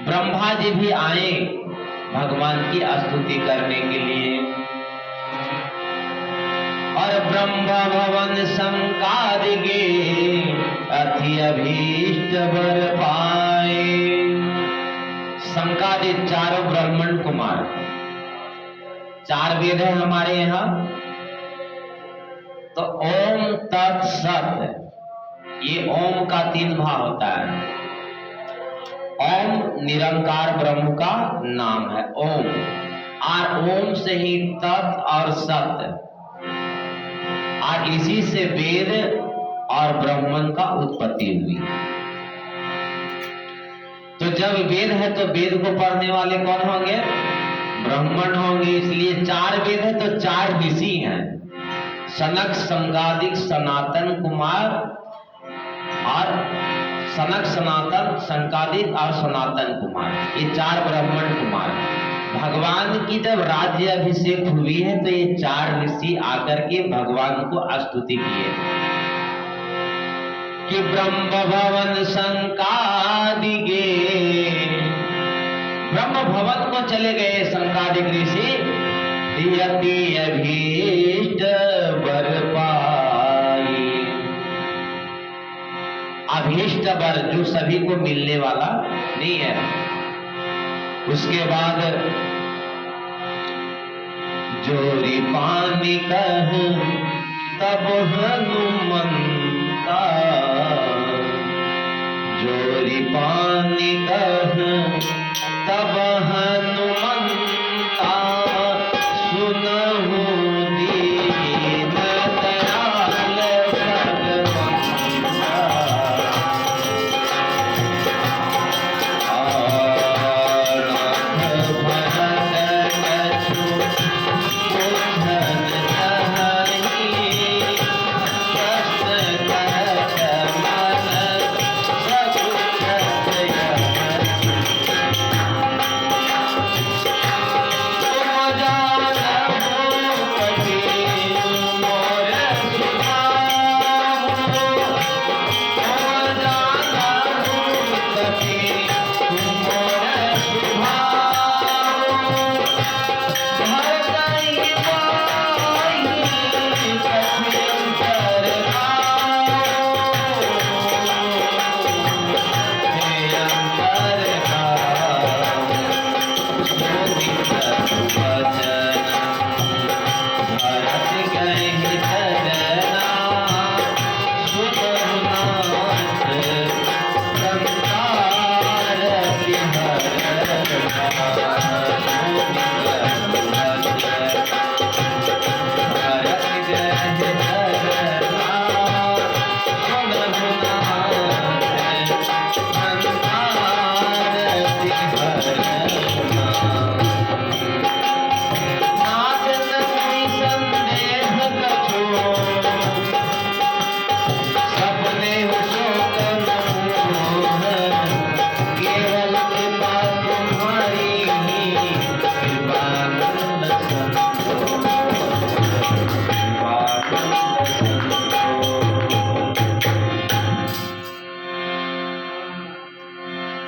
ब्रह्मा जी भी आए भगवान की स्तुति करने के लिए। और ब्रह्म भवन संकारिगे अति अभीष्ट वर पाए। संकादित चारों ब्राह्मण कुमार, चार वेद है हमारे यहाँ। तो ओम तत्सत, ये ओम का तीन भाव होता है। ओम निरंकार ब्रह्म का नाम है ओम, और ओम से ही तत् और सत, और इसी से वेद और ब्राह्मण का उत्पत्ति हुई। तो जब वेद है तो वेद को पढ़ने वाले कौन होंगे? ब्राह्मण होंगे। इसलिए चार वेद है तो चार ऋषि हैं, सनक, संगादिक, सनातन कुमार, और सनक, सनातन, संकादिक और सनातन कुमार, ये चार ब्राह्मण कुमार। भगवान की जब राज्य अभिषेक हुई है तो ये चार ऋषि आकर के भगवान को स्तुति किए कि ब्रह्म भवन संकादिगे, ब्रह्म भवन को चले गए संकादिक ऋषि। यति अभीष्ट वर पाई, अभीष्ट वर जो सभी को मिलने वाला नहीं है। उसके बाद जोरी पानी कह तब हनुमंता, जोरी पानी कह तब हनुमंता, सुनहु दीन दयाल भगवंता।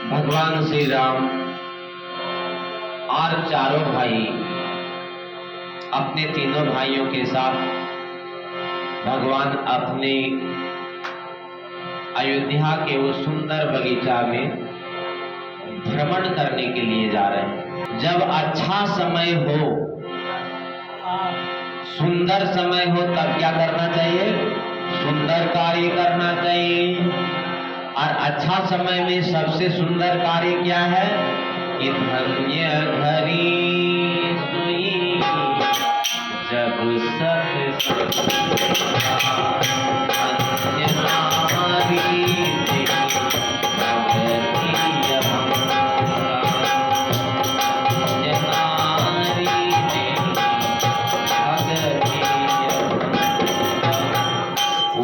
भगवान श्री राम और चारों भाई अपने तीनों भाइयों के साथ भगवान अपने अयोध्या के वो सुंदर बगीचा में भ्रमण करने के लिए जा रहे हैं। जब अच्छा समय हो, सुंदर समय हो, तब क्या करना चाहिए? सुंदर कार्य करना चाहिए। और अच्छा समय में सबसे सुंदर कार्य क्या है? कि धन्य घरी सुई जब सत धन्य नारी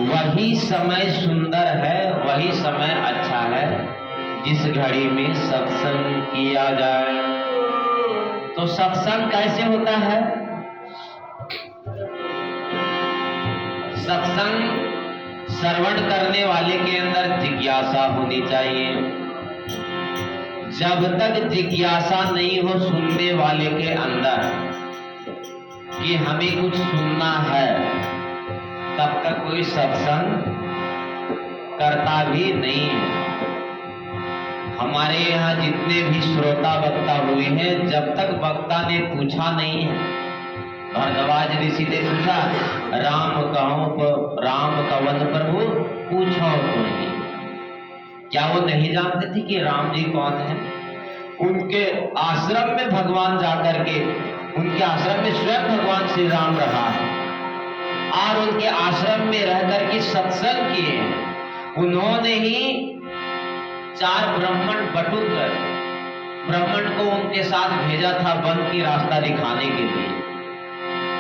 वही समय सुंदर है, वही समय अच्छा है जिस घड़ी में सत्संग किया जाए। तो सत्संग कैसे होता है? सत्संग श्रवण करने वाले के अंदर जिज्ञासा होनी चाहिए। जब तक जिज्ञासा नहीं हो सुनने वाले के अंदर कि हमें कुछ सुनना है, तब तक कोई सत्संग करता भी नहीं है। हमारे यहाँ जितने भी श्रोता वक्ता हुए हैं, जब तक वक्ता ने पूछा नहीं है, भरद्वाज ऋषि ने पूछा, राम राम कवन प्रभु पूछो तुम्हें। क्या वो नहीं जानते थे कि राम जी कौन है? उनके आश्रम में भगवान जाकर के, उनके आश्रम में स्वयं भगवान श्री राम रहा है और उनके आश्रम में रहकर के सत्संग किए हैं। उन्होंने ही 4 ब्राह्मण बटुक कर ब्राह्मण को उनके साथ भेजा था वन की रास्ता दिखाने के लिए।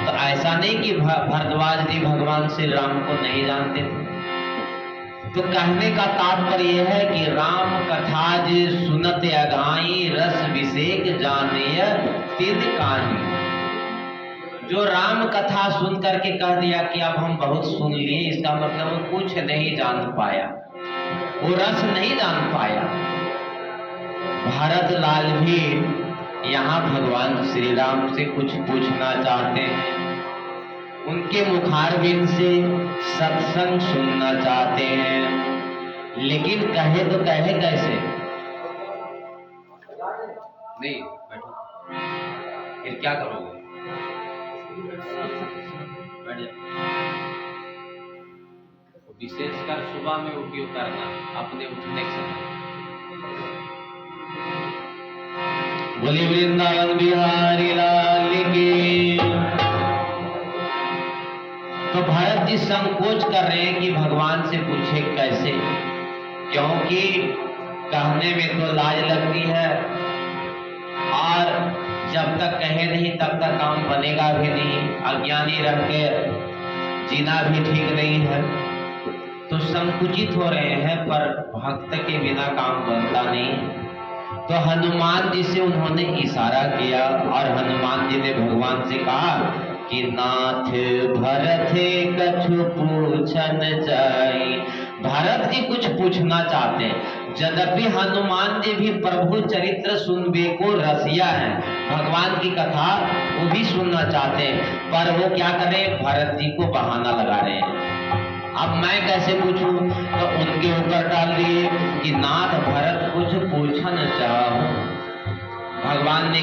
तो ऐसा नहीं कि भरद्वाज जी भगवान श्री राम को नहीं जानते थे। तो कहने का तात्पर्य है कि राम कथा जे सुनत अगाई, रस विषेक जाने तिद काहि। जो राम कथा सुन करके कह दिया कि अब हम बहुत सुन लिए, इसका मतलब वो कुछ नहीं जान पाया, वो रस नहीं जान पाया। भरत लाल भी यहाँ भगवान श्री राम से कुछ पूछना चाहते हैं, उनके मुखारबिंद से सत्संग सुनना चाहते हैं, लेकिन कहे तो कहे कैसे? नहीं बैठो, फिर क्या करोगे? बैठ जाओ। विशेषकर सुबह में उपयोग करना अपने उठने के समय। बोले वृंदावन बिहारी लाल की। तो भरत जी संकोच कर रहे हैं कि भगवान से पूछे कैसे, क्योंकि कहने में तो लाज लगती है और जब तक कहे नहीं तब तक काम बनेगा भी नहीं। अज्ञानी रह के जीना भी ठीक नहीं है। तो संकुचित हो रहे हैं, पर भक्त के बिना काम बनता नहीं। तो हनुमान जी से उन्होंने इशारा किया और हनुमान जी ने भगवान से कहा कि नाथ भरत कछु पूछन जाई। भरत जी कुछ पूछना चाहते हैं, यद्यपि हनुमान जी भी प्रभु चरित्र सुनबे को रसिया है, भगवान की कथा वो भी सुनना चाहते हैं, पर वो क्या करें, भरत जी को बहाना लगा रहे हैं। अब मैं कैसे पूछूं? तो उनके ऊपर डाल दिए कि नाथ भरत कुछ पूछन चाहो। भगवान ने